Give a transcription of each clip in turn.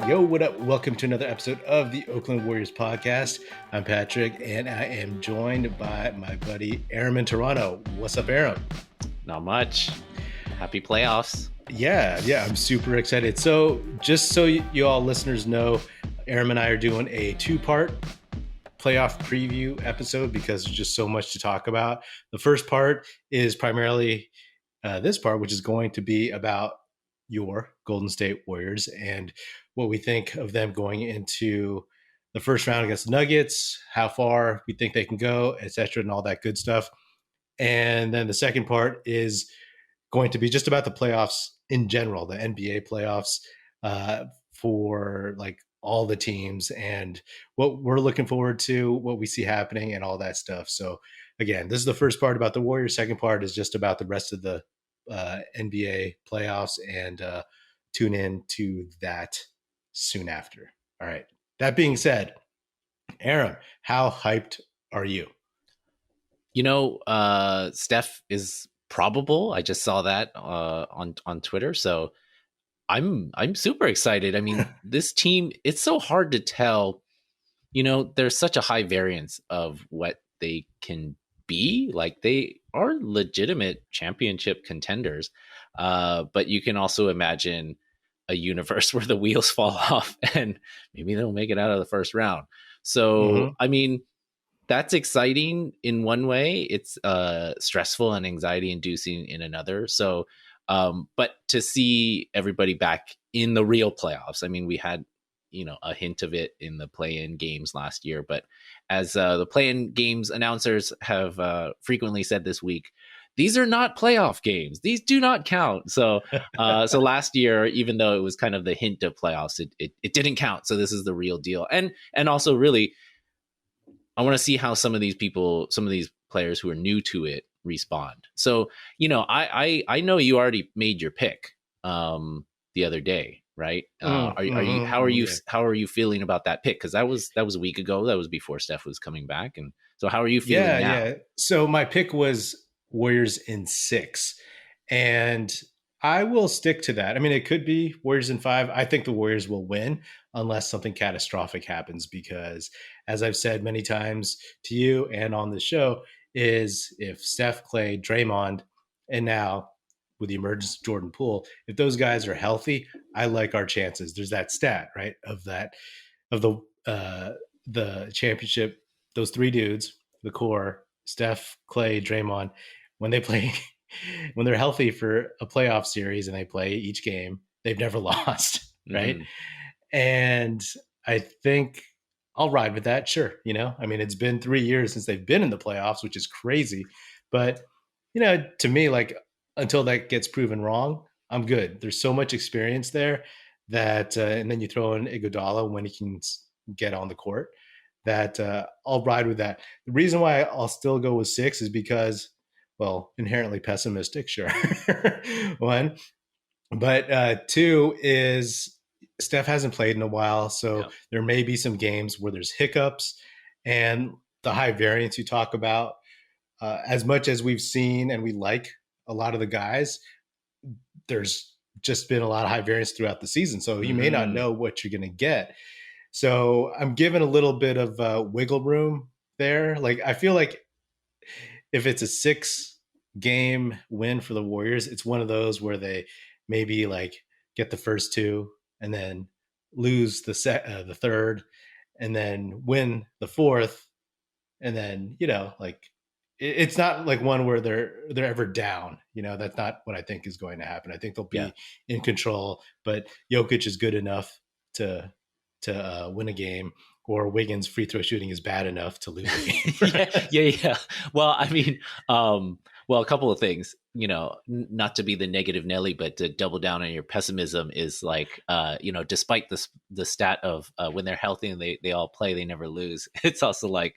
Yo, what up? Welcome to another episode of the Oakland Warriors podcast. I'm Patrick, and I am joined by my buddy Aram in Toronto. What's up, Aram? Not much. Happy playoffs. Yeah, I'm super excited. So just so you all listeners know, Aram and I are doing a two-part playoff preview episode because there's just so much to talk about. The first part is primarily this part, which is going to be about your Golden State Warriors and what we think of them going into the first round against the Nuggets, how far we think they can go, etc., and all that good stuff. And then the second part is going to be just about the playoffs in general, the NBA playoffs for like all the teams and what we're looking forward to, what we see happening and all that stuff. So again, this is the first part about the Warriors. Second part is just about the rest of the NBA playoffs, and tune in to that soon after. All right. That being said, Aram, how hyped are you? You know, Steph is probable. I just saw that on Twitter, so I'm super excited. I mean, this team, it's so hard to tell. You know, there's such a high variance of what they can be. Like, they are legitimate championship contenders, but you can also imagine a universe where the wheels fall off and maybe they'll make it out of the first round. So, I mean, that's exciting in one way. It's stressful and anxiety inducing in another. So, but to see everybody back in the real playoffs, I mean, we had, you know, a hint of it in the play-in games last year, but as the play-in games announcers have frequently said this week, these are not playoff games. These do not count. So, so last year, even though it was kind of the hint of playoffs, it didn't count. So this is the real deal. And also, really, I want to see how some of these people, some of these players who are new to it, respond. So, you know, I know you already made your pick the other day, right? How are you feeling about that pick? Because that was a week ago. That was before Steph was coming back. And so, how are you feeling now? Yeah. So my pick was Warriors in 6, and I will stick to that. I mean, it could be Warriors in 5. I think the Warriors will win unless something catastrophic happens, because as I've said many times to you and on the show, is if Steph, Clay, Draymond, and now with the emergence of Jordan Poole, if those guys are healthy, I like our chances. There's that stat, right, of the championship, those three dudes, the core, Steph, Clay, Draymond, when they play, when they're healthy for a playoff series and they play each game, they've never lost, right? And I think I'll ride with that. Sure. You know, I mean, it's been 3 years since they've been in the playoffs, which is crazy. But, you know, to me, like, until that gets proven wrong, I'm good. There's so much experience there that, and then you throw in Iguodala when he can get on the court, that I'll ride with that. The reason why I'll still go with 6 is because, well, inherently pessimistic, sure. One. But 2 is Steph hasn't played in a while, so there may be some games where there's hiccups, and the high variance you talk about, as much as we've seen and we like a lot of the guys, there's just been a lot of high variance throughout the season. So you may not know what you're going to get. So I'm given a little bit of wiggle room there. Like, I feel like if it's a 6-game win for the Warriors, it's one of those where they maybe like get the first 2 and then lose the third and then win the fourth. And then, you know, like, it's not like one where they're ever down. You know, that's not what I think is going to happen. I think they'll be in control, but Jokic is good enough to win a game, or Wiggins' free throw shooting is bad enough to lose a game. Right? Yeah. Well, I mean, a couple of things, you know, not to be the negative Nelly, but to double down on your pessimism is like, you know, despite the stat of when they're healthy and they all play, they never lose. It's also like,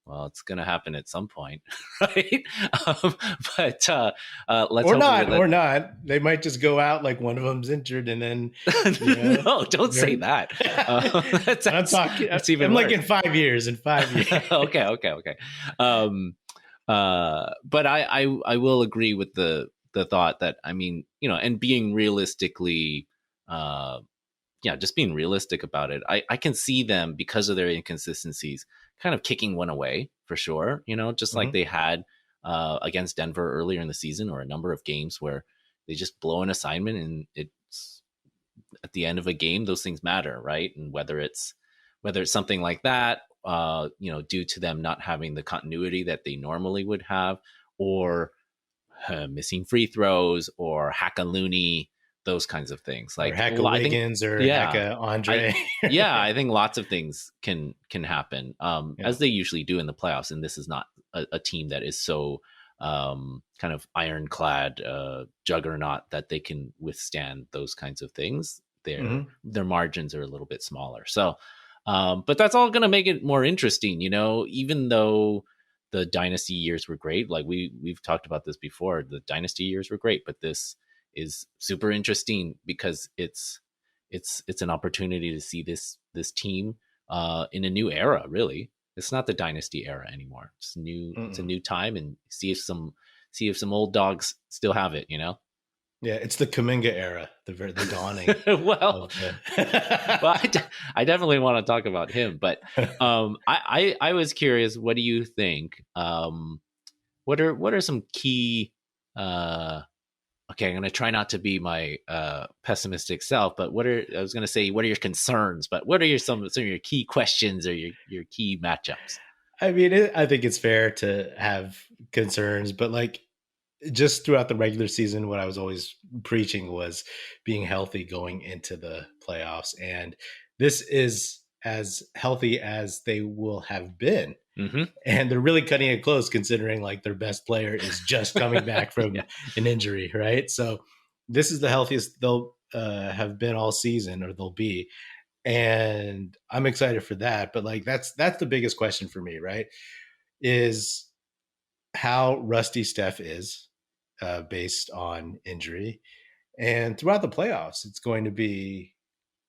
well, it's going to happen at some point, right? But let's or not. They might just go out like one of them's injured, and then no, don't say that. I'm talking. That's even. I'm worse. Like in 5 years. In 5 years. Okay. But I will agree with the thought that, I mean, you know, and being realistically yeah, just being realistic about it, I can see them, because of their inconsistencies, kind of kicking one away for sure. Just like Hmm. they had against Denver earlier in the season, or a number of games where they just blow an assignment, and it's at the end of a game, those things matter, right? And whether it's something like that, due to them not having the continuity that they normally would have, or missing free throws, or hack a loony, those kinds of things. Or Like, Hacka I think, Wiggins or yeah, Hacka I Andre. I think lots of things can happen, Yeah. as they usually do in the playoffs. And this is not a team that is so kind of ironclad juggernaut that they can withstand those kinds of things. Their Hmm. their margins are a little bit smaller. So, but that's all going to make it more interesting. Even though the dynasty years were great, like we've talked about this before, the dynasty years were great, but this is super interesting because it's an opportunity to see this team in a new era. Really, it's not the dynasty era anymore. It's a Mm-mm. new time, and see if some old dogs still have it. Yeah, it's the Kuminga era, the dawning Well, of the. well, I definitely want to talk about him, but I was curious. What do you think? What are some key? Okay, I'm going to try not to be my pessimistic self, but I was going to say, what are your concerns? But what are some of your key questions, or your key matchups? I mean, I think it's fair to have concerns, but like just throughout the regular season, what I was always preaching was being healthy going into the playoffs. And this is as healthy as they will have been. Mm-hmm. And they're really cutting it close considering like their best player is just coming back from Yeah. an injury, right? So this is the healthiest they'll have been all season, or they'll be. And I'm excited for that. But like that's the biggest question for me, right? Is how rusty Steph is based on injury. And throughout the playoffs, it's going to be,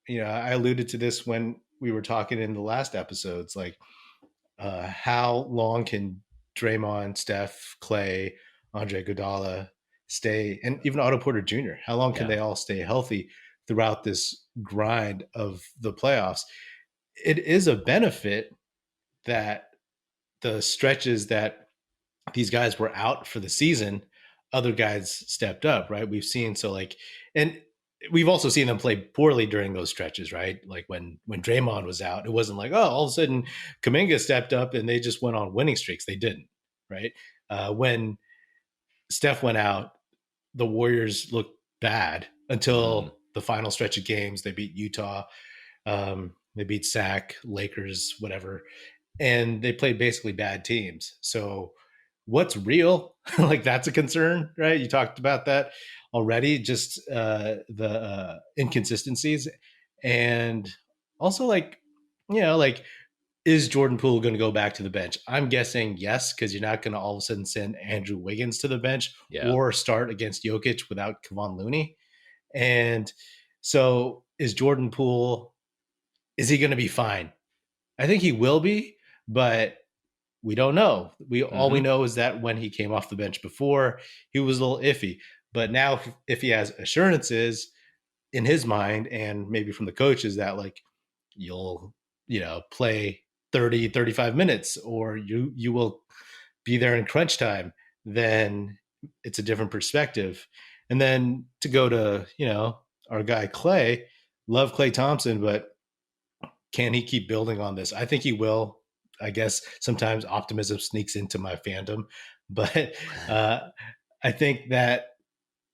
I alluded to this when we were talking in the last episodes, like how long can Draymond, Steph, Clay, Andre Iguodala stay, and even Otto Porter Jr., how long can Yeah. they all stay healthy throughout this grind of the playoffs? It is a benefit that the stretches that these guys were out for the season, other guys stepped up, right? We've seen so like, and we've also seen them play poorly during those stretches, right? Like when Draymond was out, it wasn't like, oh, all of a sudden Kuminga stepped up and they just went on winning streaks. They didn't, right? When Steph went out, the Warriors looked bad Mm, until the final stretch of games. They beat Utah, they beat Sac, Lakers, whatever, and they played basically bad teams. So what's real? Like that's a concern, right? You talked about that already, just the inconsistencies, and also like like is Jordan Poole going to go back to the bench? I'm guessing yes, because you're not going to all of a sudden send Andrew Wiggins to the bench yeah. or start against Jokic without Kevon Looney. And so is Jordan Poole? Is he going to be fine? I think he will be, but we don't know. We all we Mm-hmm. know is that when he came off the bench before, he was a little iffy. But now, if he has assurances in his mind, and maybe from the coaches, that like you'll play 30, 35 minutes, or you will be there in crunch time, then it's a different perspective. And then to go to our guy Clay, love Clay Thompson, but can he keep building on this? I think he will. I guess sometimes optimism sneaks into my fandom, but uh, I think that,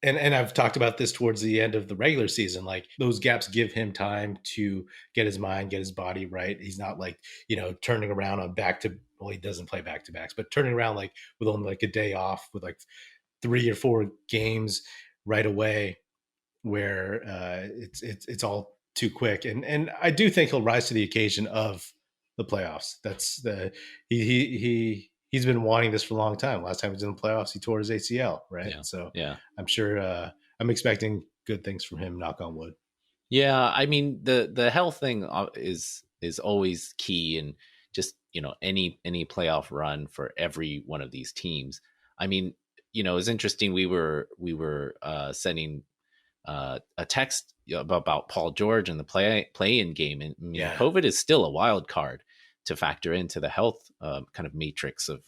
and I've talked about this towards the end of the regular season, like those gaps give him time to get his mind, get his body right. He's not like, turning around on well, he doesn't play back to backs, but turning around like with only like a day off with like 3 or 4 games right away where it's all too quick. And I do think he'll rise to the occasion of the playoffs. That's the he's been wanting this for a long time. Last time he was in the playoffs, he tore his ACL, right? Yeah. So Yeah. I'm sure I'm expecting good things from him. Knock on wood. Yeah, I mean, the health thing is always key, and just any playoff run for every one of these teams. I mean, it's interesting. We were setting a text about Paul George and the play-in game. And I mean, Yeah. COVID is still a wild card to factor into the health kind of matrix of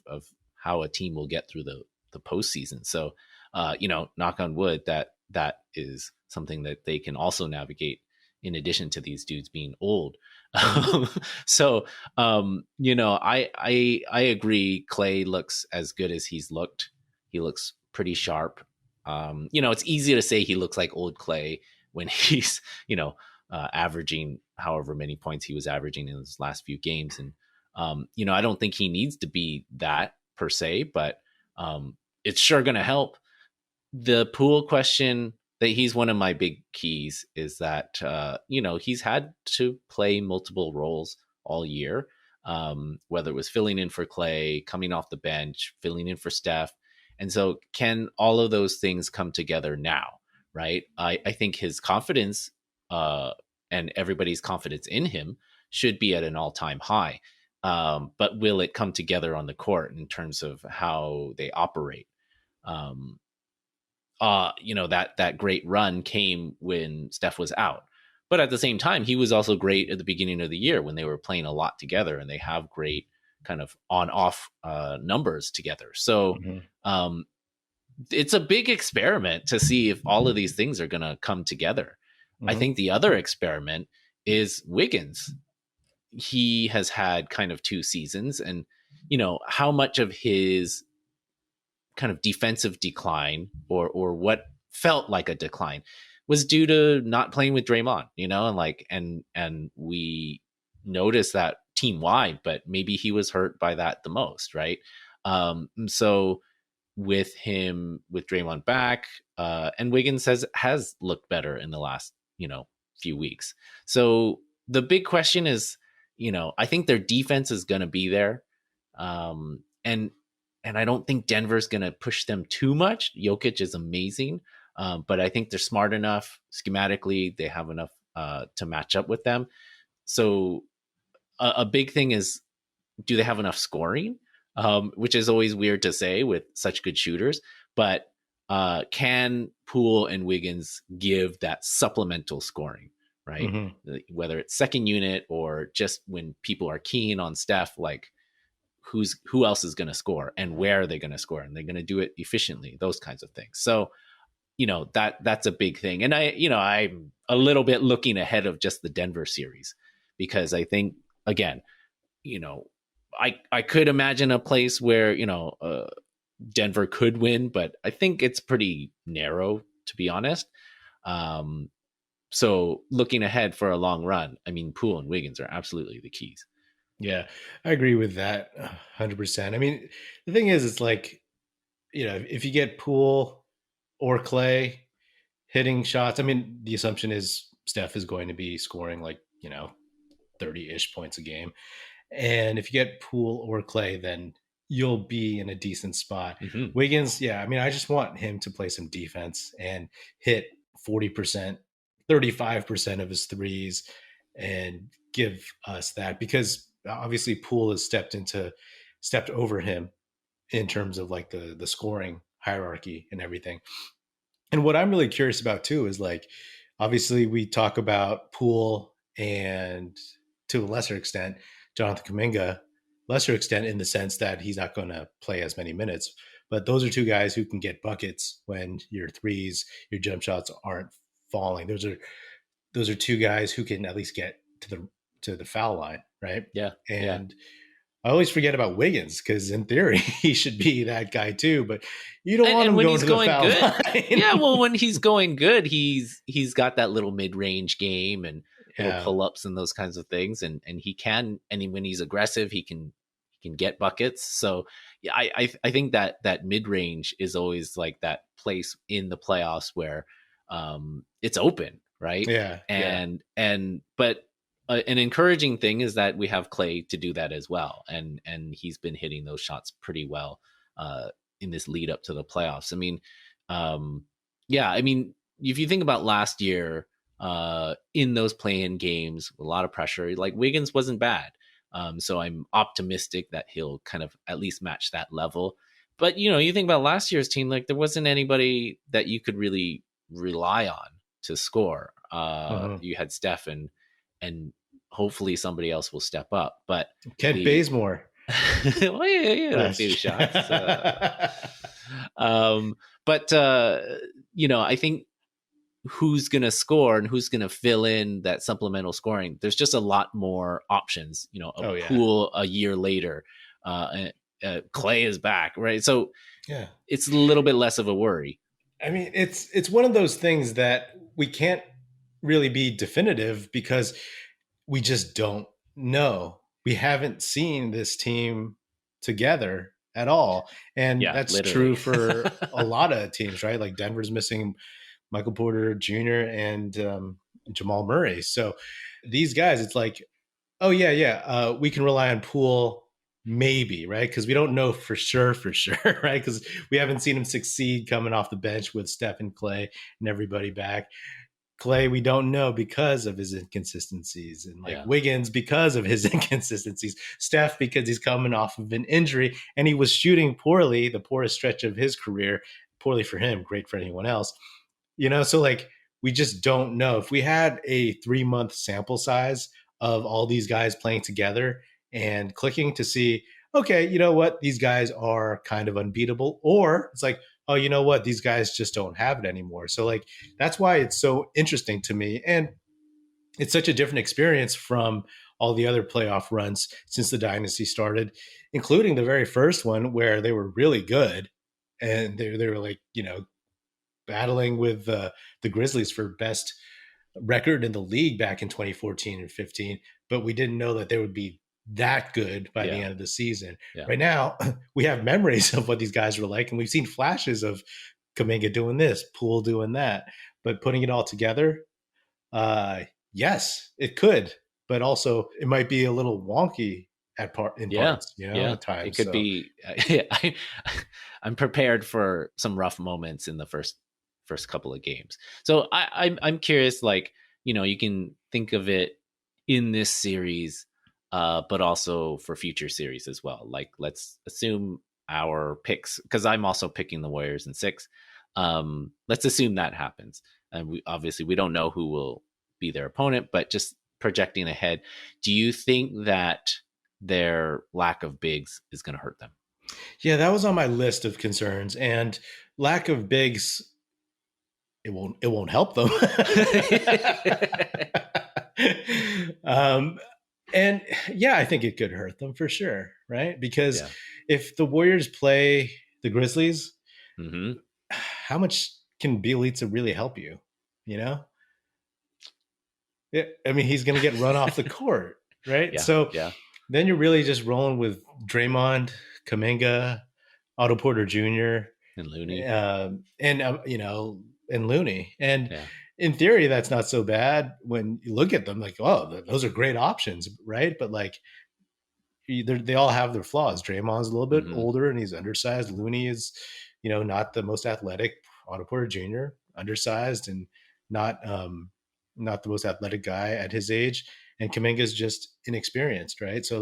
how a team will get through the postseason. So, knock on wood, that is something that they can also navigate in addition to these dudes being old. So, I agree. Clay looks as good as he's looked. He looks pretty sharp. It's easy to say he looks like old Clay when he's, averaging however many points he was averaging in his last few games. And, I don't think he needs to be that per se, but it's sure going to help. The Poole question, that he's one of my big keys, is that, he's had to play multiple roles all year, whether it was filling in for Clay, coming off the bench, filling in for Steph. And so can all of those things come together now, right? I think his confidence and everybody's confidence in him should be at an all-time high. But will it come together on the court in terms of how they operate? That great run came when Steph was out. But at the same time, he was also great at the beginning of the year when they were playing a lot together, and they have great kind of on-off numbers together. So it's a big experiment to see if all of these things are going to come together. I think the other experiment is Wiggins. He has had kind of 2 seasons, and, how much of his kind of defensive decline or what felt like a decline was due to not playing with Draymond, and we noticed that team wide, but maybe he was hurt by that the most. Right. So with Draymond back, and Wiggins has looked better in the last, few weeks. So the big question is, I think their defense is going to be there. And I don't think Denver's going to push them too much. Jokic is amazing. But I think they're smart enough schematically. They have enough to match up with them. So a big thing is, do they have enough scoring? Which is always weird to say with such good shooters. But can Poole and Wiggins give that supplemental scoring, right? Whether it's second unit or just when people are keen on Steph, like who else is going to score and where are they going to score, and they're going to do it efficiently, those kinds of things. So, that's a big thing. And I'm a little bit looking ahead of just the Denver series, because I think, again, I could imagine a place where, Denver could win, but I think it's pretty narrow, to be honest. So looking ahead for a long run, I mean, Poole and Wiggins are absolutely the keys. Yeah, I agree with that 100%. I mean, the thing is, it's like, if you get Poole or Clay hitting shots, I mean, the assumption is Steph is going to be scoring 30-ish points a game. And if you get Poole or Clay, then you'll be in a decent spot. Wiggins, yeah, I mean, I just want him to play some defense and hit 40%, 35% of his threes and give us that, because obviously Poole has stepped over him in terms of like the scoring hierarchy and everything. And what I'm really curious about too is, like, obviously we talk about Poole and, to a lesser extent, Jonathan Kuminga, lesser extent in the sense that he's not going to play as many minutes, but those are 2 guys who can get buckets when your threes, your jump shots aren't falling. Those are 2 guys who can at least get to the foul line, right? Yeah. And I always forget about Wiggins, because in theory he should be that guy too, but you don't want him going to the foul line. Yeah, well, when he's going good, he's got that little mid-range game and little pull-ups and those kinds of things, and he can, and when he's aggressive, he can get buckets. So yeah, I think that mid-range is always like that place in the playoffs where it's open, right? But an encouraging thing is that we have Clay to do that as well, and he's been hitting those shots pretty well in this lead up to the playoffs. I mean, if you think about last year, in those play-in games, a lot of pressure, like Wiggins wasn't bad. So I'm optimistic that he'll kind of at least match that level. But, you think about last year's team, like there wasn't anybody that you could really rely on to score. Mhm. You had Steph and hopefully somebody else will step up. But Kent Bazemore. well, yeah, a few shots. Um, but I think who's going to score and who's going to fill in that supplemental scoring. There's just a lot more options. A Oh, yeah. Poole a year later. Clay is back, right? So Yeah. it's a little bit less of a worry. I mean, it's one of those things that we can't really be definitive because we just don't know. We haven't seen this team together at all. And Yeah, that's literally. true for a lot of teams, right? Like Denver's missing Michael Porter Jr. and Jamal Murray. So these guys, it's like, oh, yeah. We can rely on Poole maybe, right? Because we don't know for sure, right? Because we haven't seen him succeed coming off the bench with Steph and Clay and everybody back. Clay, we don't know because of his inconsistencies, and Wiggins because of his inconsistencies. Steph because he's coming off of an injury and he was shooting poorly, the poorest stretch of his career. Poorly for him, great for anyone else. So we just don't know. If we had a 3-month sample size of all these guys playing together and clicking to see, okay, you know what, these guys are kind of unbeatable, or it's like, oh, you know what, these guys just don't have it anymore. So that's why it's so interesting to me. And it's such a different experience from all the other playoff runs since the dynasty started, including the very first one where they were really good. And they were battling with the Grizzlies for best record in the league back in 2014 and 15, but we didn't know that they would be that good by the end of the season. Yeah. Right now, we have memories of what these guys were like, and we've seen flashes of Kuminga doing this, Poole doing that, but putting it all together, yes, it could, but also it might be a little wonky in parts, at times. It could be. I'm prepared for some rough moments in the first couple of games. So I'm curious, you can think of it in this series, but also for future series as well. Let's assume our picks, because I'm also picking the Warriors in 6. Let's assume that happens. And we don't know who will be their opponent, but just projecting ahead, do you think that their lack of bigs is going to hurt them? Yeah, that was on my list of concerns, and lack of bigs, it won't help them. And yeah, I think it could hurt them for sure, right? Because if the Warriors play the Grizzlies, how much can Bjelica really help you? I mean, he's going to get run off the court, right? Then you're really just rolling with Draymond, Kuminga, Otto Porter Jr., and Looney, and Looney. And in theory, that's not so bad when you look at them. Like, oh, those are great options, right? But they all have their flaws. Draymond's a little bit older and he's undersized. Looney is, not the most athletic. Otto Porter Jr., undersized and not the most athletic guy at his age. And Kuminga's just inexperienced, right? So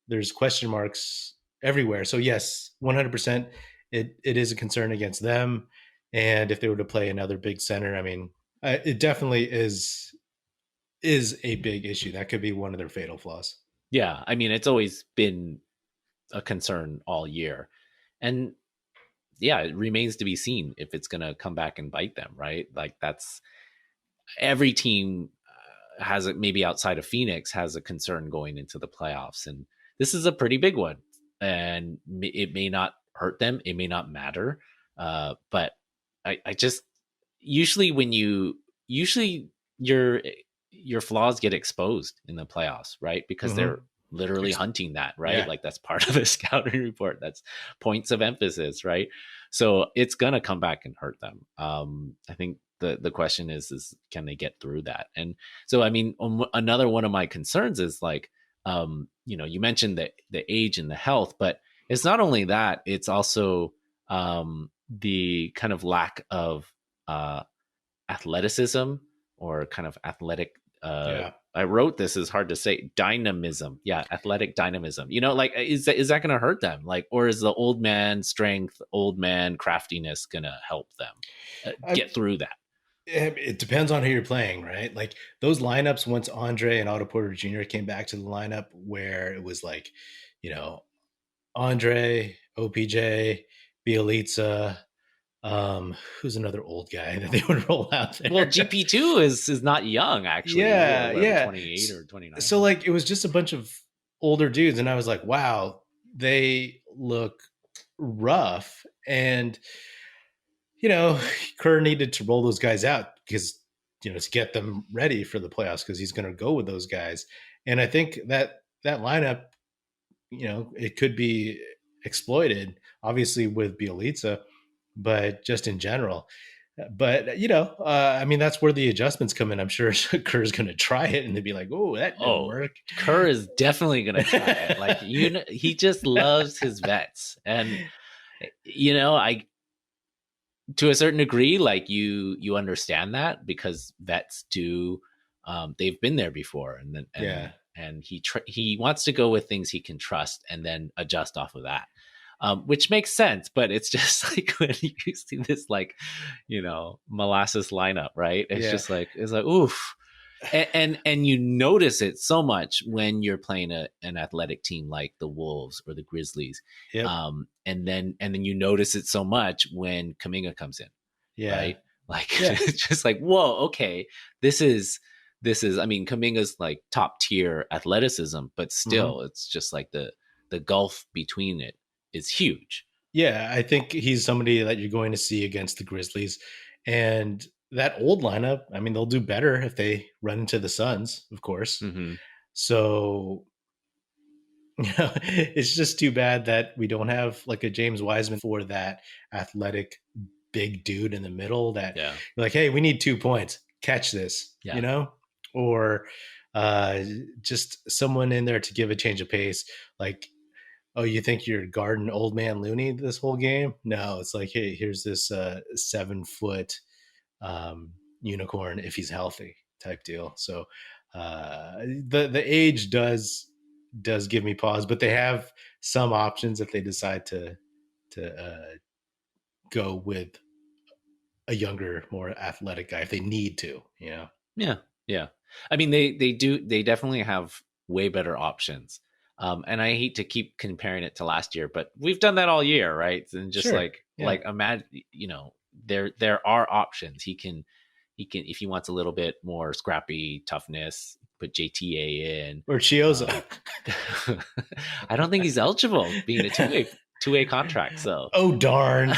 there's question marks everywhere. So yes, 100%, it is a concern against them. And if they were to play another big center, I mean, it definitely is a big issue. That could be one of their fatal flaws. Yeah, I mean, it's always been a concern all year. And yeah, it remains to be seen if it's going to come back and bite them, right? That's every team has it, maybe outside of Phoenix, has a concern going into the playoffs. And this is a pretty big one. And it may not hurt them. It may not matter. But I just, usually your flaws get exposed in the playoffs, right? Because they're literally hunting that, right? Yeah. That's part of a scouting report. That's points of emphasis, right? So it's going to come back and hurt them. I think the question is can they get through that? And so, I mean, another one of my concerns is you mentioned the age and the health, but it's not only that, it's also the kind of lack of athleticism or kind of athletic. I wrote this, is hard to say, dynamism. Yeah, athletic dynamism. Is that going to hurt them? Or is the old man strength, old man craftiness going to help them get through that? It depends on who you're playing, right? Like those lineups, once Andre and Otto Porter Jr. came back to the lineup, where it was like, you know, Andre, OPJ, Bielitsa, who's another old guy that they would roll out Well, there? GP2 is not young actually. He's Yeah, what, yeah. 28 or 29? So like it was just a bunch of older dudes, and I was like, wow, they look rough. And Kerr needed to roll those guys out because to get them ready for the playoffs, because he's going to go with those guys. And I think that lineup, it could be exploited, obviously with Bielitsa, but just in general. But I mean, that's where the adjustments come in. I'm sure Kerr's going to try it, and they'd be like, "Oh, that didn't work." Kerr is definitely going to try it. Like he just loves his vets, and I to a certain degree, like you understand that because vets do, they've been there before, and then and he wants to go with things he can trust, and then adjust off of that. Which makes sense, but it's just like when you see this, like, molasses lineup, right? It's like oof, and you notice it so much when you're playing an athletic team like the Wolves or the Grizzlies, and then you notice it so much when Kuminga comes in, right? Like it's just like, whoa, okay, this is. I mean, Kuminga's like top tier athleticism, but still, it's just like the gulf between it is huge. Yeah, I think he's somebody that you're going to see against the Grizzlies. And that old lineup, I mean, they'll do better if they run into the Suns, of course. Mm-hmm. So, it's just too bad that we don't have like a James Wiseman for that athletic big dude in the middle that you're like, hey, we need 2 points. Catch this, or just someone in there to give a change of pace. Like, oh, you think you're guarding old man Looney this whole game? No, it's like, hey, here's this 7-foot unicorn if he's healthy type deal. So the age does give me pause, but they have some options if they decide to go with a younger, more athletic guy if they need to. Yeah. I mean, they definitely have way better options. And I hate to keep comparing it to last year, but we've done that all year, right? And just like imagine, there are options. He can, if he wants a little bit more scrappy toughness, put JTA in or Chioza. I don't think he's eligible being a two-way contract. So, oh darn.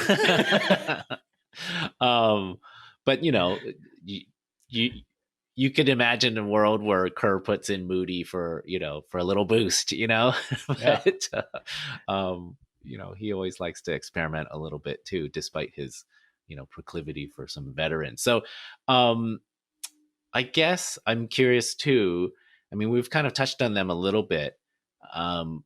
But you could imagine a world where Kerr puts in Moody for a little boost, but, he always likes to experiment a little bit too, despite his, proclivity for some veterans. So, I guess I'm curious too. I mean, we've kind of touched on them a little bit.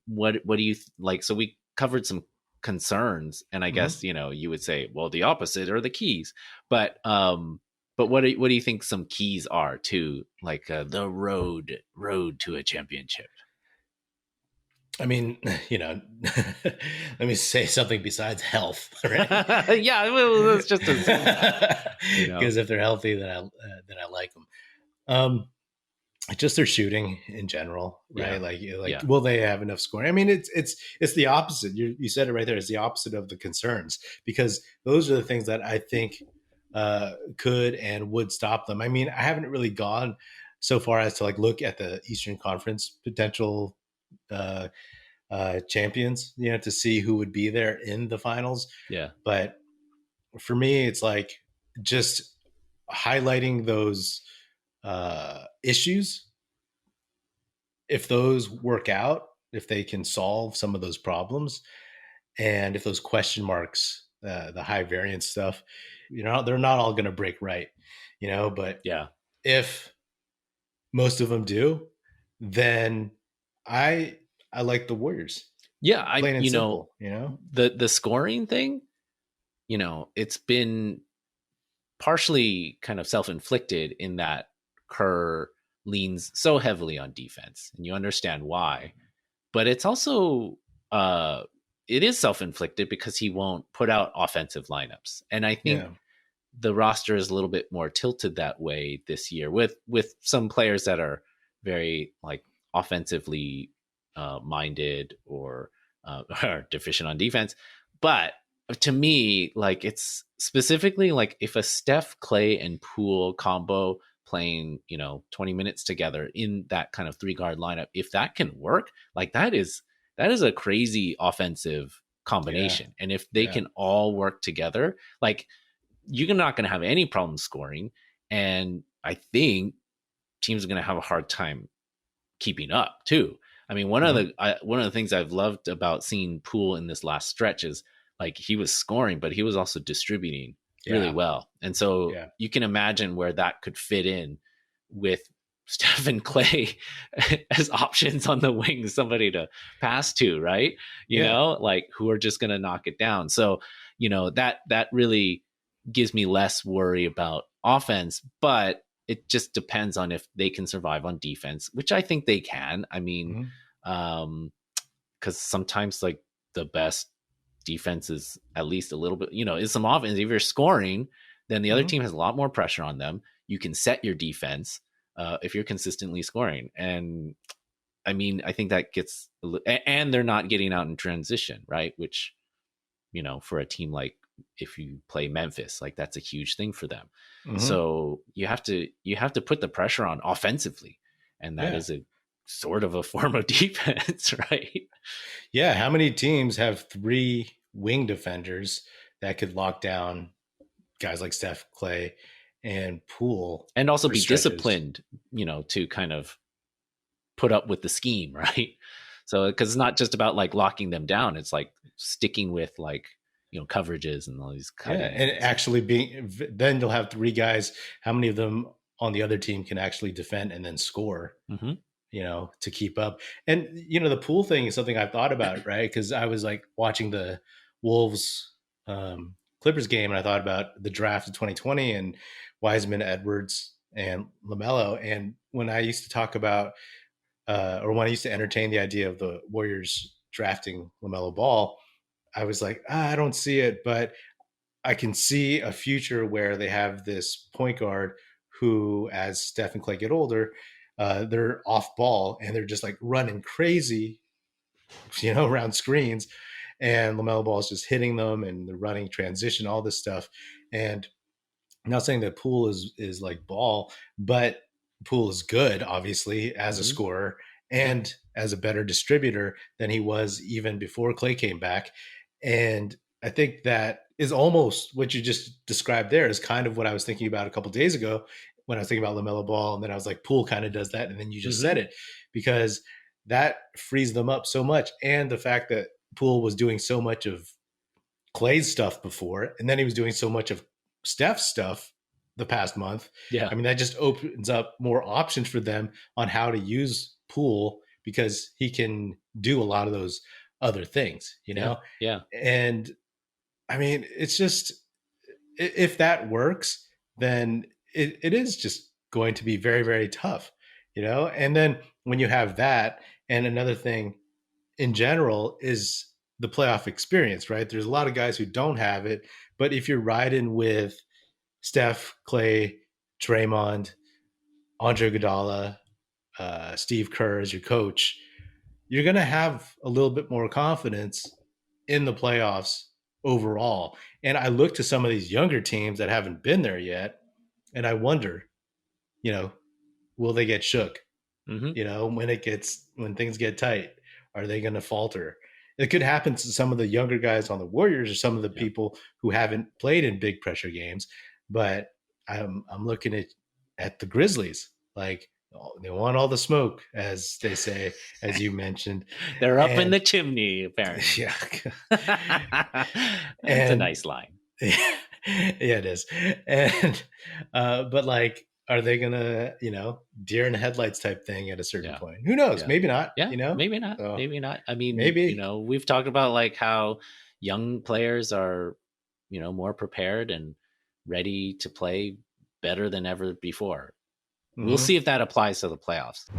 What do you like? So we covered some concerns, and I guess, you would say, well, the opposite are the keys, but what do you think some keys are to like the road to a championship? I mean, let me say something besides health, right? Yeah, well, that's just because if they're healthy, then I like them. Just their shooting in general, right? Will they have enough scoring? I mean, it's the opposite. You said it right there. It's the opposite of the concerns, because those are the things that I think could and would stop them. I mean, I haven't really gone so far as to like look at the Eastern Conference potential champions, to see who would be there in the finals. Yeah. But for me, it's like just highlighting those issues. If those work out, if they can solve some of those problems, and if those question marks, the high variance stuff, they're not all going to break right, but if most of them do, then I like the Warriors. Yeah. Simple, the scoring thing, it's been partially kind of self-inflicted in that Kerr leans so heavily on defense, and you understand why, but it's also it is self-inflicted because he won't put out offensive lineups. And I think the roster is a little bit more tilted that way this year with some players that are very like offensively minded or are deficient on defense. But to me, like it's specifically like if a Steph, Clay, and Poole combo playing, 20 minutes together in that kind of 3 guard lineup, if that can work, like that is a crazy offensive combination. Yeah. And if they can all work together, like you're not going to have any problem scoring. And I think teams are going to have a hard time keeping up too. I mean, one of the things I've loved about seeing Poole in this last stretch is like he was scoring, but he was also distributing really well. And so you can imagine where that could fit in with Steph and Clay as options on the wing, somebody to pass to, right? You know, like who are just going to knock it down. So, that really gives me less worry about offense, but it just depends on if they can survive on defense, which I think they can. I mean, because sometimes like the best defense is at least a little bit, is some offense. If you're scoring, then the other team has a lot more pressure on them. You can set your defense if you're consistently scoring. And I mean, I think that gets, and they're not getting out in transition, right? Which, for a team like, if you play Memphis, like that's a huge thing for them. So you have to put the pressure on offensively, and that is a sort of a form of defense, right? Yeah. How many teams have 3 wing defenders that could lock down guys like Steph, Clay, and Poole, and also be disciplined, to kind of put up with the scheme, right? So because it's not just about like locking them down, it's like sticking with like coverages and all these and actually then you'll have 3 guys. How many of them on the other team can actually defend and then score? To keep up. And the Poole thing is something I've thought about, right? Because I was like watching the Wolves Clippers game, and I thought about the draft of 2020 and Wiseman, Edwards, and LaMelo. And when I used to talk about or when I used to entertain the idea of the Warriors drafting LaMelo Ball, I was like, I don't see it, but I can see a future where they have this point guard who, as Steph and Clay get older, they're off ball and they're just like running crazy, around screens, and LaMelo Ball is just hitting them and they're running transition, all this stuff. And I'm not saying that Poole is like Ball, but Poole is good, obviously, as a scorer and as a better distributor than he was even before Clay came back. And I think that is almost what you just described there is kind of what I was thinking about a couple of days ago when I was thinking about LaMelo Ball. And then I was like, Poole kind of does that. And then you just said it, because that frees them up so much. And the fact that Poole was doing so much of Clay's stuff before, and then he was doing so much of Steph's stuff the past month. Yeah. I mean, that just opens up more options for them on how to use Poole, because he can do a lot of those other things, Yeah. And I mean, it's just, if that works, then it is just going to be very, very tough, and then when you have that, and another thing in general is the playoff experience, right? There's a lot of guys who don't have it, but if you're riding with Steph, Clay, Draymond, Andre Iguodala, Steve Kerr as your coach, you're going to have a little bit more confidence in the playoffs overall. And I look to some of these younger teams that haven't been there yet, and I wonder, will they get shook? When things get tight, are they going to falter? It could happen to some of the younger guys on the Warriors or some of the people who haven't played in big pressure games. But I'm looking at the Grizzlies, like, they want all the smoke, as they say, as you mentioned. They're up in the chimney, apparently. Yeah. It's a nice line. Yeah, it is. And but like, are they gonna, deer in the headlights type thing at a certain point? Who knows? Yeah. Maybe not. Yeah, maybe not. So, maybe not. I mean, maybe. We've talked about like how young players are, more prepared and ready to play better than ever before. We'll see if that applies to the playoffs.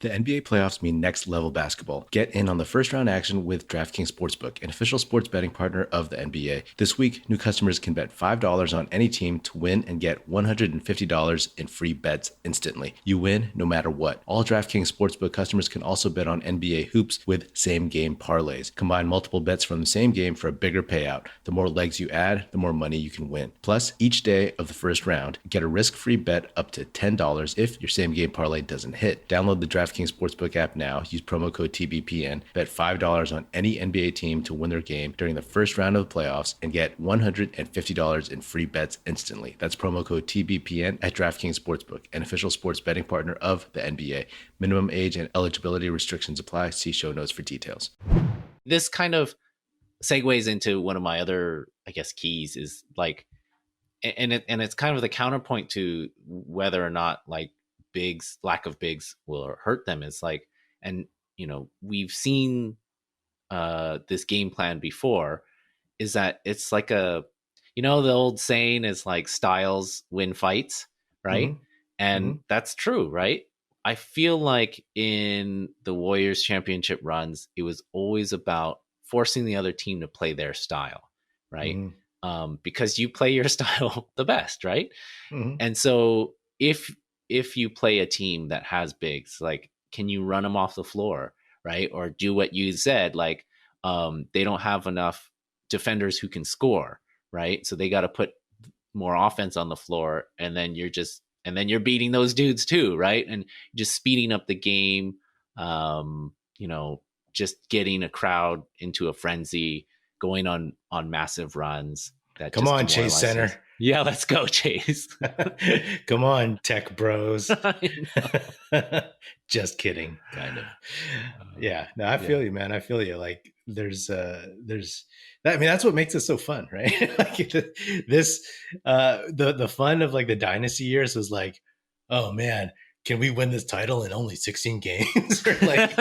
The NBA playoffs mean next level basketball. Get in on the first round action with DraftKings Sportsbook, an official sports betting partner of the NBA. This week, new customers can bet $5 on any team to win and get $150 in free bets instantly. You win no matter what. All DraftKings Sportsbook customers can also bet on NBA hoops with same game parlays. Combine multiple bets from the same game for a bigger payout. The more legs you add, the more money you can win. Plus, each day of the first round, get a risk-free bet up to $10 if your same game parlay doesn't hit. Download the DraftKings Sportsbook app now. Use promo code TBPN. Bet $5 on any NBA team to win their game during the first round of the playoffs and get $150 in free bets instantly. That's promo code TBPN at DraftKings Sportsbook, an official sports betting partner of the NBA. Minimum age and eligibility restrictions apply. See show notes for details. This kind of segues into one of my other, I guess, keys is like, and it's kind of the counterpoint to whether or not like lack of bigs will hurt them. Is like, and we've seen this game plan before, is that it's like the old saying is like styles win fights, right? Mm-hmm. And that's true, right? I feel like in the Warriors championship runs, it was always about forcing the other team to play their style, right? Because you play your style the best, right? And so if you play a team that has bigs, like, can you run them off the floor, right? Or do what you said, like, they don't have enough defenders who can score, right? So they got to put more offense on the floor, and then you're beating those dudes too, right? And just speeding up the game, just getting a crowd into a frenzy, going on massive runs. Come on, Chase Center. Yeah, let's go, Chase. Come on, tech bros. Just kidding, kind of. Yeah, no, I feel you, man. I feel you. Like there's that's what makes it so fun, right? Like the fun of like the dynasty years was like, oh man, can we win this title in only 16 games? Or like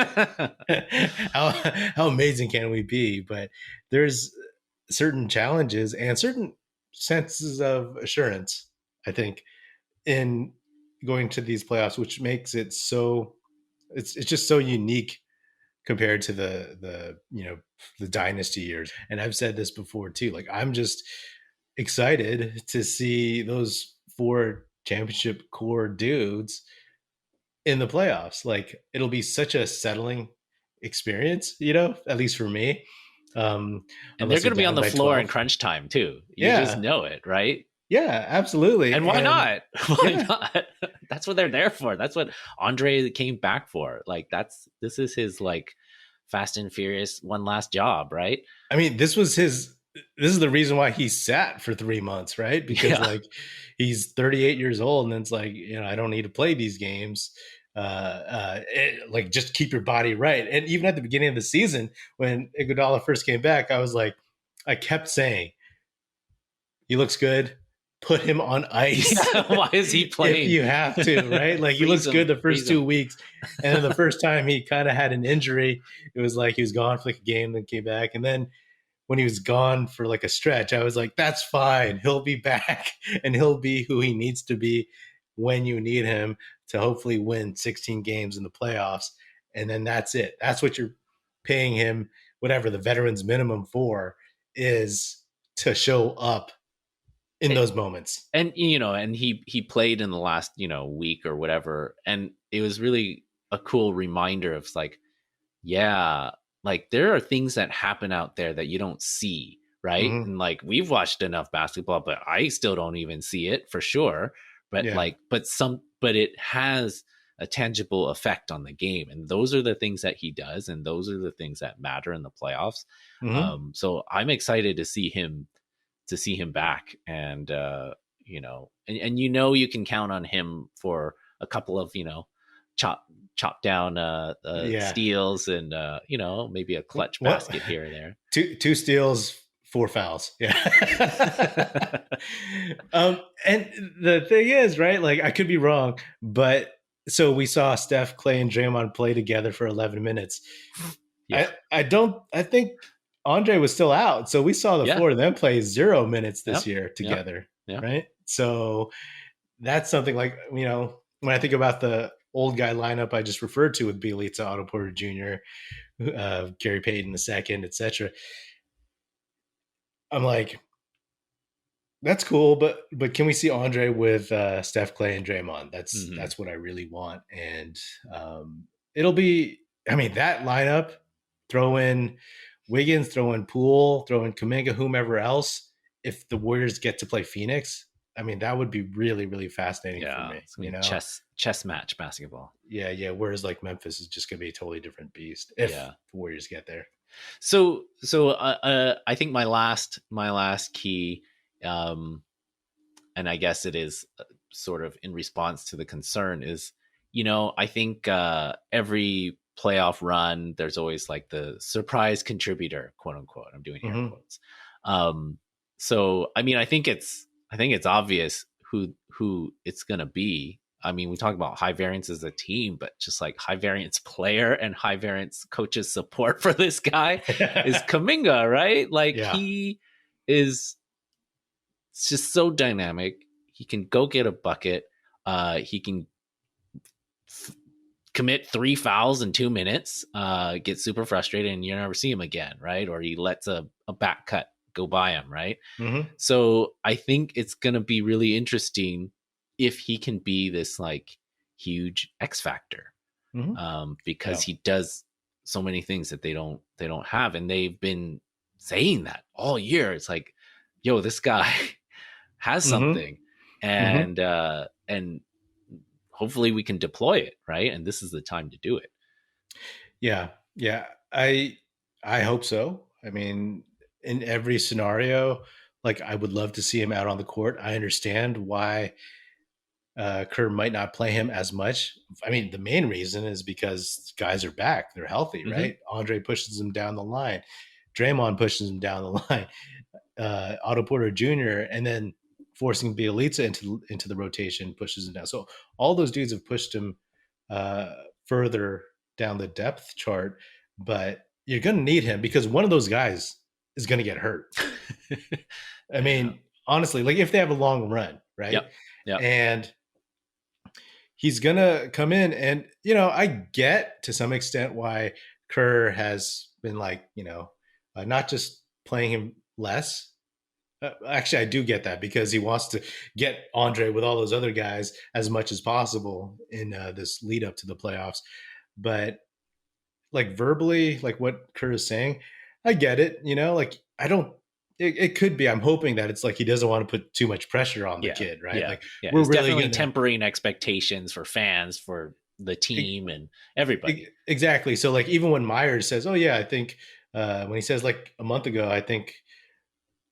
how amazing can we be? But there's certain challenges and certain senses of assurance, I think, in going to these playoffs, which makes it so it's just so unique compared to the dynasty years. And I've said this before too, like I'm just excited to see those 4 championship core dudes in the playoffs. Like it'll be such a settling experience, at least for me. And they're going to be on the floor 12. In crunch time too. You just know it, right? Yeah, absolutely. And why not? Why not? That's what they're there for. That's what Andre came back for. Like this is his like Fast and Furious one last job, right? I mean, this is the reason why he sat for 3 months, right? Because like he's 38 years old and it's like, I don't need to play these games. Like just keep your body right. And even at the beginning of the season, when Iguodala first came back, I kept saying, he looks good. Put him on ice. Yeah, why is he playing? If you have to, right? Like he looks good the first 2 weeks. And then the first time he kind of had an injury, it was like he was gone for like a game, then came back. And then when he was gone for like a stretch, I was like, that's fine. He'll be back and he'll be who he needs to be when you need him to hopefully win 16 games in the playoffs. And then that's it. That's what you're paying him, whatever the veterans minimum for, is to show up in those moments. And, and he played in the last, week or whatever. And it was really a cool reminder of like, yeah, like there are things that happen out there that you don't see. Right. Mm-hmm. And like, we've watched enough basketball, but I still don't even see it for sure. But but it has a tangible effect on the game. And those are the things that he does. And those are the things that matter in the playoffs. Mm-hmm. So I'm excited to see him back. And, and you can count on him for a couple of, chop down steals and, maybe a clutch basket here or there. Two steals, 4 fouls. Yeah. And the thing is, right, like I could be wrong, but so we saw Steph, Clay, and Draymond play together for 11 minutes. Yeah. I think Andre was still out. So we saw the 4 of them play 0 minutes this year together. Right. So that's something like, when I think about the old guy lineup I just referred to with Bielitsa, Otto Porter Jr., Gary Payton the second, etc. I'm like, that's cool, but can we see Andre with Steph, Clay, and Draymond? That's what I really want, and it'll be. I mean, that lineup. Throw in Wiggins, throw in Poole, throw in Kuminga, whomever else. If the Warriors get to play Phoenix, I mean, that would be really, really fascinating for me. It's gonna be chess match basketball. Yeah. Whereas like Memphis is just gonna be a totally different beast if the Warriors get there. So I think my last key, and I guess it is sort of in response to the concern is, I think every playoff run, there's always like the surprise contributor, quote unquote. I'm doing air quotes. So I mean, I think it's obvious who it's gonna be. I mean, we talk about high variance as a team, but just like high variance player and high variance coaches support for this guy is Kuminga, right? Like he is just so dynamic. He can go get a bucket. He can commit 3 fouls in 2 minutes, get super frustrated, and you never see him again, right? Or he lets a back cut go by him, right? So I think it's going to be really interesting if he can be this like huge X factor, because he does so many things that they don't have, and they've been saying that all year. It's like, yo, this guy has something, and hopefully we can deploy it, right? And this is the time to do it. Yeah. I hope so. I mean, in every scenario, like I would love to see him out on the court. I understand why Kerr might not play him as much. I mean, the main reason is because guys are back. They're healthy, right? Andre pushes him down the line. Draymond pushes him down the line. Otto Porter Jr. and then forcing Bielitsa into the rotation pushes him down. So all those dudes have pushed him further down the depth chart, but you're going to need him because one of those guys is going to get hurt. I mean, honestly, like if they have a long run, right? Yeah. And he's going to come in and, I get to some extent why Kerr has been like, not just playing him less. Actually, I do get that because he wants to get Andre with all those other guys as much as possible in this lead up to the playoffs. But like verbally, like what Kerr is saying, I get it. Like I don't. It could be. I'm hoping that it's like he doesn't want to put too much pressure on the kid, right? Like we're really definitely tempering expectations for fans, for the team, and everybody. Exactly. So like even when Myers says, "Oh yeah, I think," when he says like a month ago, I think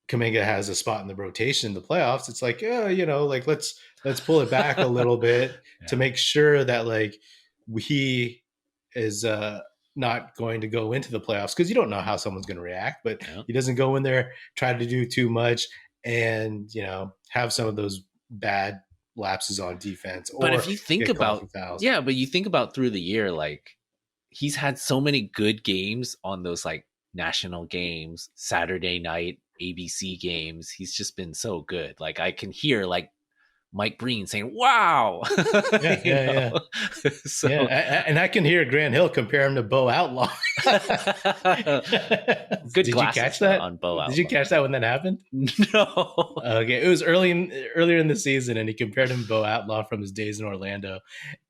Kuminga has a spot in the rotation in the playoffs. It's like, like let's pull it back a little bit to make sure that like he is not going to go into the playoffs because you don't know how someone's going to react, but he doesn't go in there, try to do too much and, have some of those bad lapses on defense. But if you think about, but you think about through the year, like he's had so many good games on those like national games, Saturday night, ABC games. He's just been so good. Like I can hear like Mike Breen saying, "Wow!" Yeah. So, and I can hear Grant Hill compare him to Bo Outlaw. Good. Did you catch that on Bo Outlaw? Did you catch that when that happened? No. Okay, it was earlier in the season, and he compared him to Bo Outlaw from his days in Orlando.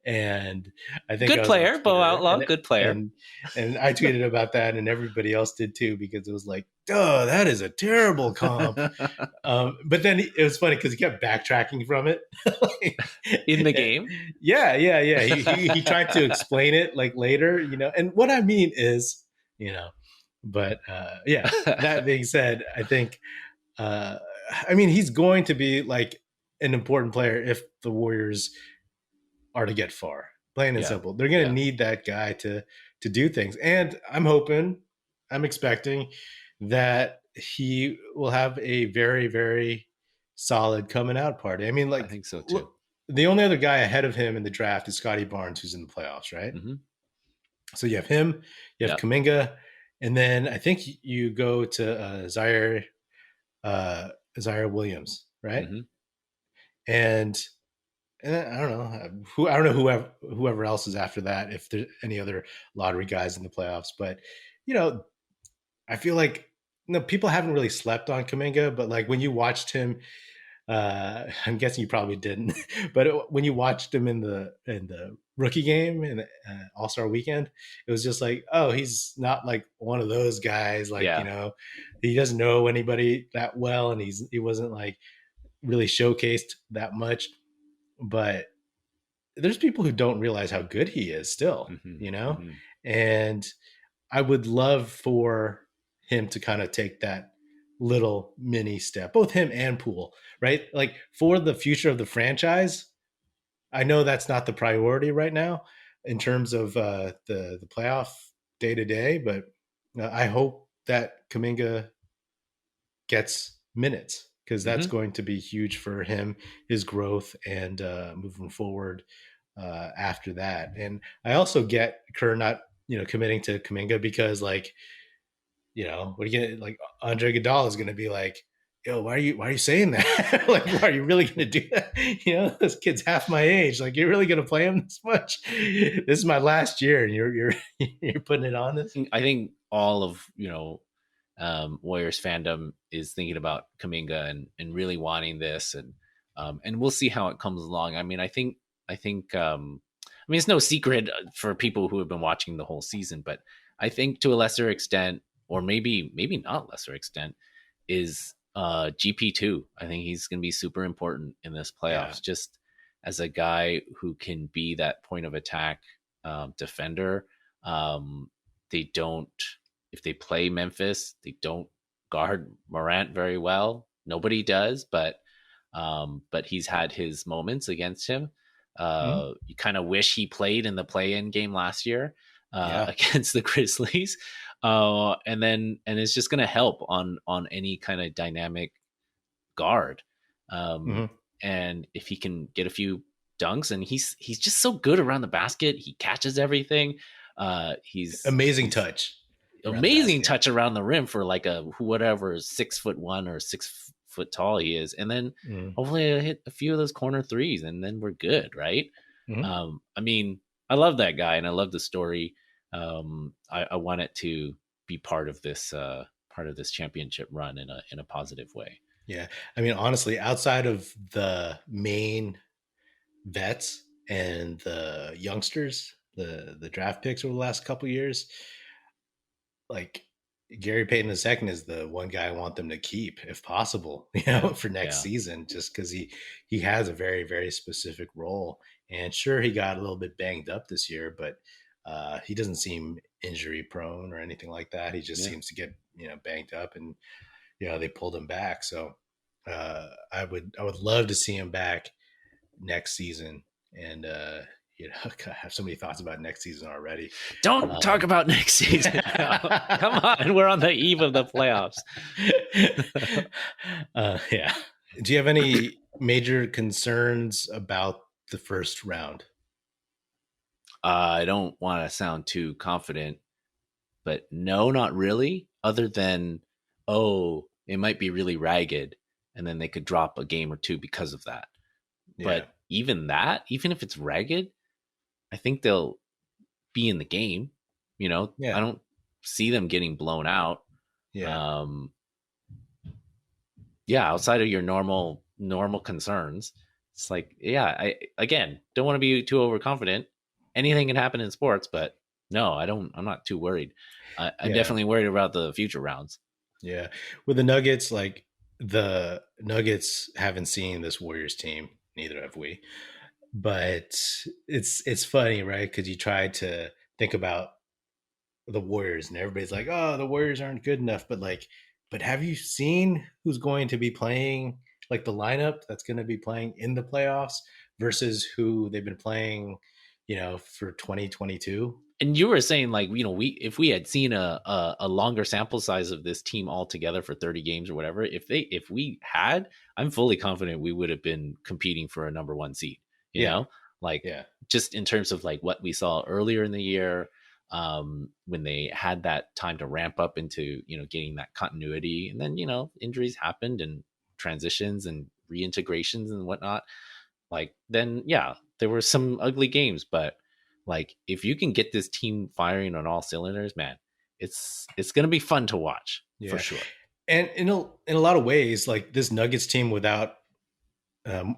And I think good player, Bo Outlaw, good player. And I tweeted about that, and everybody else did too, because it was like, "Duh, that is a terrible comp." But then it was funny because he kept backtracking from it in the game. Yeah. He tried to explain it like later, And what I mean is, But that being said, I think, he's going to be like an important player if the Warriors are to get far, plain and simple. They're going to need that guy to do things. And I'm expecting that he will have a very, very solid coming out party. I mean, like, I think so too. The only other guy ahead of him in the draft is Scotty Barnes, who's in the playoffs, right? So you have him, you have Kuminga, and then I think you go to Zaire Williams, right? And And I don't know I don't know whoever else is after that, if there's any other lottery guys in the playoffs. But you know, I feel like people haven't really slept on Kuminga, but like when you watched him, I'm guessing you probably didn't, but when you watched him in the rookie game in All Star Weekend, it was just like, oh, he's not like one of those guys. Like Yeah. he doesn't know anybody that well, and he wasn't like really showcased that much. But there's people who don't realize how good he is still, Hmm. Hmm. and I would love for him to kind of take that little mini step, both him and Poole, right? Like for the future of the franchise, I know that's not the priority right now in terms of the playoff day to day, but I hope that Kaminga gets minutes because that's Hmm. going to be huge for him, his growth, and moving forward after that. And I also get Kerr not committing to Kaminga because like what are you gonna like? Andre Iguodala is gonna be like, "Yo, why are you saying that? Like, why are you really gonna do that? This kid's half my age. Like, you're really gonna play him this much? This is my last year, and you're you're putting it on this." I think all of Warriors fandom is thinking about Kaminga and really wanting this, and we'll see how it comes along. I mean it's no secret for people who have been watching the whole season, but I think to a lesser extent, or maybe not lesser extent, is GP2. I think he's going to be super important in this Yeah. playoffs, just as a guy who can be that point of attack defender. Um, they don't if they play Memphis, they don't guard Morant very well. Nobody does, but he's had his moments against him. Mhm. You kind of wish he played in the play-in game last year Yeah. against the Grizzlies, and it's just going to help on any kind of dynamic guard. Um, Hmm. and if he can get a few dunks, and he's just so good around the basket, he catches everything. Amazing He's touch around the amazing basket. touch around the rim for like a whatever 6'1" or 6 foot tall he is, and then Mm-hmm. hopefully I hit a few of those corner threes, and then we're good, right? Mm-hmm. I mean, I love that guy, and I love the story. I want it to be part of this championship run in a positive way. Yeah. I mean, honestly, outside of the main vets and the youngsters, the draft picks over the last couple years, like Gary Payton II is the one guy I want them to keep if possible, Yeah, for next yeah, season, just because he has a very, very specific role. And sure, he got a little bit banged up this year, but he doesn't seem injury prone or anything like that. He just yeah. seems to get banged up, and they pulled him back. So I would love to see him back next season, and I have so many thoughts about next season already. Don't talk Um, about next season now. Come on, we're on the eve of the playoffs. yeah. Do you have any major concerns about the first round? I don't want to sound too confident, but no, not really. Other than, oh, it might be really ragged, and then they could drop a game or two because of that. Yeah. But even that, even if it's ragged, I think they'll be in the game. I Yeah. don't see them getting blown out. Yeah. Um, yeah, outside of your normal concerns, it's like, yeah, I again don't want to be too overconfident. Anything can happen in sports, but no, I don't. I'm not too worried. I'm Yeah. definitely worried about the future rounds. Yeah. With the Nuggets, like the Nuggets haven't seen this Warriors team, neither have we. But it's funny, right? Because you try to think about the Warriors, and everybody's like, "Oh, the Warriors aren't good enough." But have you seen who's going to be playing, like the lineup that's going to be playing in the playoffs versus who they've been playing, for 2022? And you were saying like, we if we had seen a longer sample size of this team all together for 30 games or whatever, if we had, I'm fully confident we would have been competing for a number one seed. You Yeah, know, like yeah, just in terms of like what we saw earlier in the year, when they had that time to ramp up into getting that continuity, and then injuries happened and transitions and reintegrations and whatnot. like, then yeah, there were some ugly games, but like if you can get this team firing on all cylinders, man, it's going to be fun to watch for sure. And in a lot of ways, like this Nuggets team without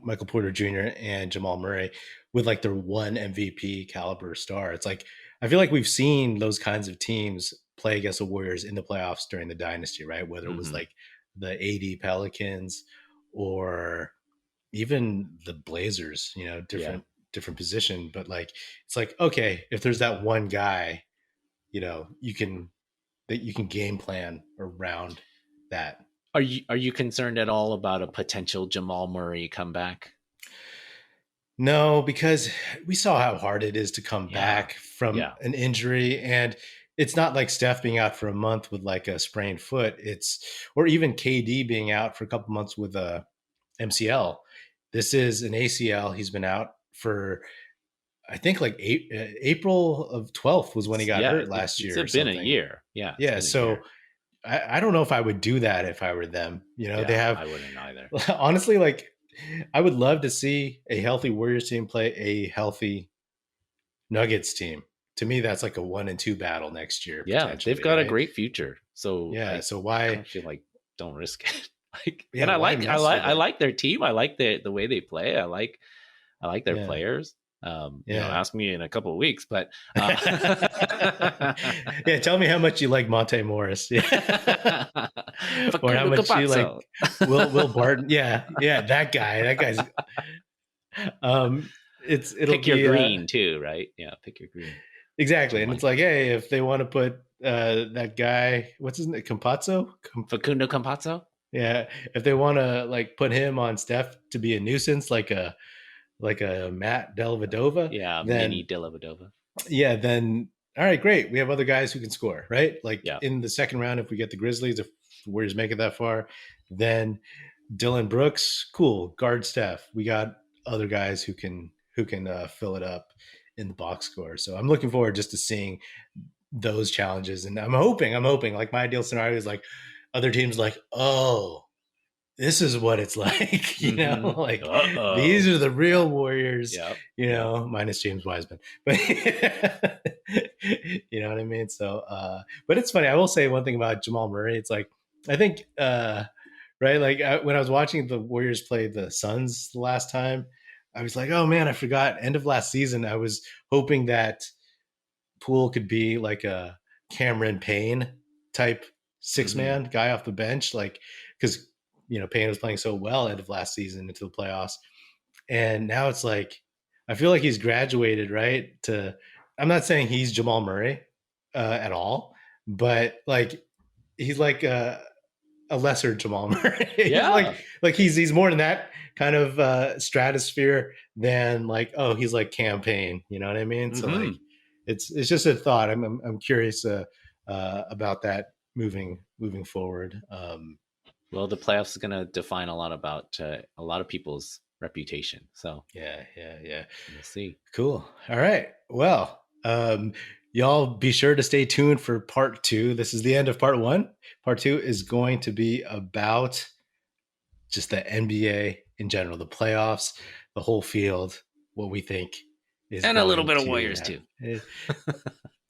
Michael Porter Jr. and Jamal Murray, with like their one MVP caliber star, it's like I feel like we've seen those kinds of teams play against the Warriors in the playoffs during the dynasty, right? Whether it was like the AD Pelicans or even the Blazers, you know, different position, but like it's like, okay, if there's that one guy, you know, you can game plan around that. Are you concerned at all about a potential Jamal Murray comeback? No, because we saw how hard it is to come back from an injury, and it's not like Steph being out for a month with like a sprained foot. Or even KD being out for a couple months with a MCL. This is an ACL. He's been out for, I think, like April of 12th was when he got hurt last year. It's been a year. Yeah. Yeah. So I don't know if I would do that if I were them. You know, I wouldn't either. Honestly, like I would love to see a healthy Warriors team play a healthy Nuggets team. To me, that's like a 1-2 battle next year. Yeah, they've got a great future. So yeah, so why? I feel like don't risk it. Like, and I like their team. I like the way they play. I like their players. You know, ask me in a couple of weeks, but yeah, tell me how much you like Monte Morris, or how much you like Will Barton. Yeah, that guy's. It'll pick your green too, right? Yeah, pick your green. Exactly, and it's like, hey, if they want to put that guy, what's his name, Facundo Campazzo. Yeah, if they want to like put him on Steph to be a nuisance, like a Matt Dellavedova. Yeah, mini Dellavedova. Yeah, then all right, great. We have other guys who can score, right? Like in the second round, if we get the Grizzlies, if the Warriors make it that far, then Dylan Brooks, cool, guard Steph. We got other guys who can fill it up in the box score. So I'm looking forward just to seeing those challenges, and I'm hoping like my ideal scenario is like other teams like, oh, this is what it's like, you know, like these are the real Warriors, you know, minus James Wiseman, but you know what I mean? So, but it's funny. I will say one thing about Jamal Murray. It's like, I think, right. Like when I was watching the Warriors play the Suns the last time, I was like, oh man, I forgot end of last season. I was hoping that Poole could be like a Cameron Payne type 6-man guy off the bench. Like, cause you know, Payne was playing so well end of last season into the playoffs. And now it's like, I feel like he's graduated, right? I'm not saying he's Jamal Murray at all, but like, he's like a lesser Jamal Murray. Yeah. like he's more in that kind of stratosphere than like, oh, he's like campaign, you know what I mean? So like, it's just a thought. I'm curious about that moving forward. Well, the playoffs is going to define a lot about a lot of people's reputation. So yeah. We'll see. Cool. All right. Well, y'all be sure to stay tuned for part 2. This is the end of part 1. Part 2 is going to be about just the NBA in general, the playoffs, the whole field, what we think is, and a little bit of Warriors too.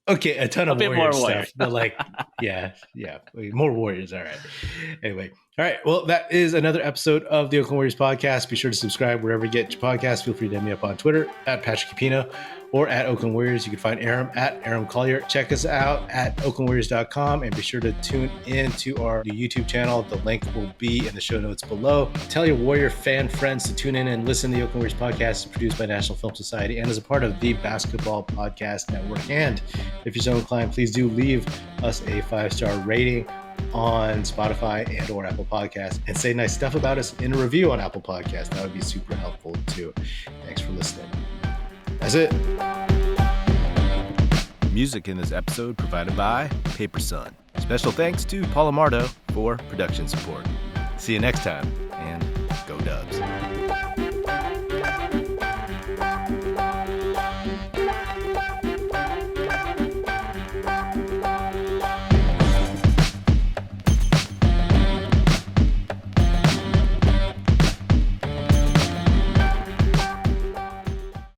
Okay, a ton of Warriors stuff, but like, yeah, more Warriors. All right. Anyway, all right. Well, that is another episode of the Oakland Warriors podcast. Be sure to subscribe wherever you get your podcast. Feel free to hit me up on Twitter at Patrick Epino or at Oakland Warriors. You can find Aram at Aram Collier. Check us out at OaklandWarriors.com and be sure to tune in to our YouTube channel. The link will be in the show notes below. Tell your Warrior fan friends to tune in and listen. The Oakland Warriors podcast is produced by National Film Society and is a part of the Basketball Podcast Network. And if you're so inclined, please do leave us a 5-star rating on Spotify and or Apple Podcasts and say nice stuff about us in a review on Apple Podcasts. That would be super helpful too. Thanks for listening. That's it. Music in this episode provided by Paper Sun. Special thanks to Paul Amardo for production support. See you next time, and go Dubs.